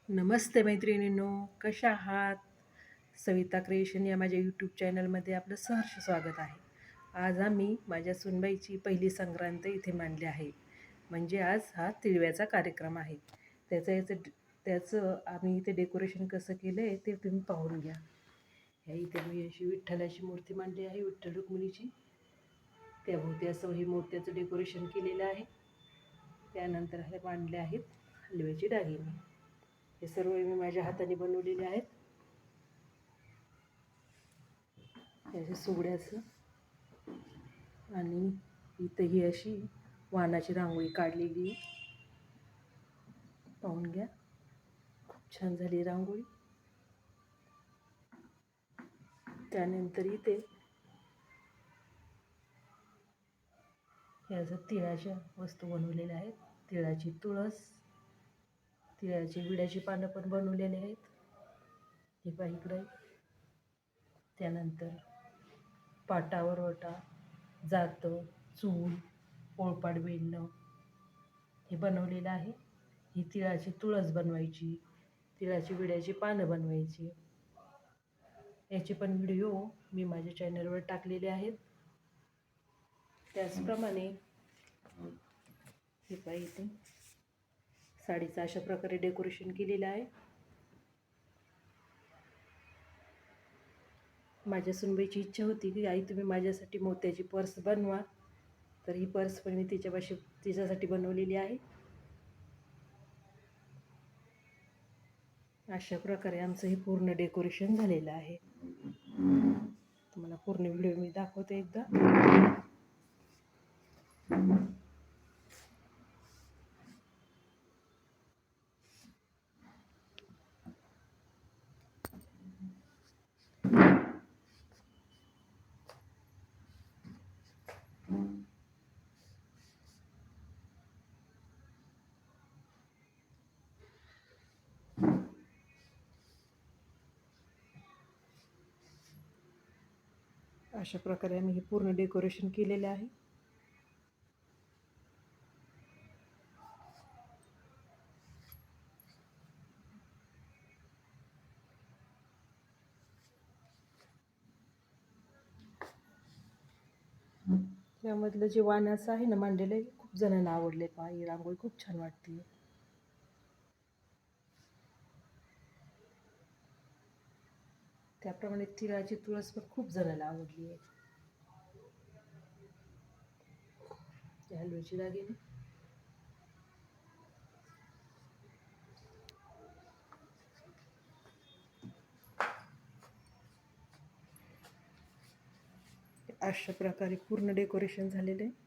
नमस्ते मैत्रिणींनो, कशा आहात? सविता क्रिएशन या माझ्या यूट्यूब चॅनलमध्ये आपलं सहर्ष स्वागत आहे. आज आम्ही माझ्या सुनबाईची पहिली संक्रांत इथे मांडली आहे. म्हणजे आज हा तिळव्याचा कार्यक्रम आहे. त्याचं आम्ही इथे डेकोरेशन कसं केलं आहे ते तुम्ही पाहून घ्या. ह्या इथे मी अशी विठ्ठलाची मूर्ती मांडली आहे, विठ्ठल रुक्मिणीची. त्याभोवती असं हे मोत्याचं डेकोरेशन केलेलं आहे. त्यानंतर हे मांडले आहेत हलव्याची दागिने. हे सर्व मी माझ्या हाताने बनवलेले आहेत. याचे सुगड्याचं आणि इथं ही अशी वाणाची रांगोळी काढलेली पाहून घ्या. खूप छान झाली रांगोळी. त्यानंतर इथे याचं तिळाच्या वस्तू बनवलेल्या आहेत. तिळाची तुळस, तिळाची विड्याची पानं पण बनवलेली आहेत. हे पहा इकडे. त्यानंतर पाटावर ओटा, जातं, चूल, पोळपाट बेडणं हे बनवलेलं आहे. ही तिळाची तुळस बनवायची, तिळाची विड्याची पानं बनवायची. याचे पण व्हिडिओ मी माझ्या चॅनलवर टाकलेले आहेत. त्याचप्रमाणे हे पहा इथे साडीचं अशा प्रकारे डेकोरेशन केलेलं आहे. माझ्या सुनबाईची इच्छा होती की आई तुम्ही माझ्यासाठी मोत्याची पर्स बनवा, तर ही पर्स पण मी तिच्यासाठी बनवलेली आहे. अशा प्रकारे आमचं हे पूर्ण डेकोरेशन झालेलं आहे. तुम्हाला पूर्ण व्हिडिओ मी दाखवते एकदा. अशा प्रकारे आम्ही हे पूर्ण डेकोरेशन केलेले आहे. यामधलं जे वाणाचं आहे ना मांडलेलं आहे, खूप जणांना आवडले. पहा ही रांगोळी खूप छान वाटते. त्याप्रमाणे तिळाची तुळस पण खूप जणांना आवडली आहे. हलव्याची दागिने अशा प्रकारे पूर्ण डेकोरेशन झालेलं आहे.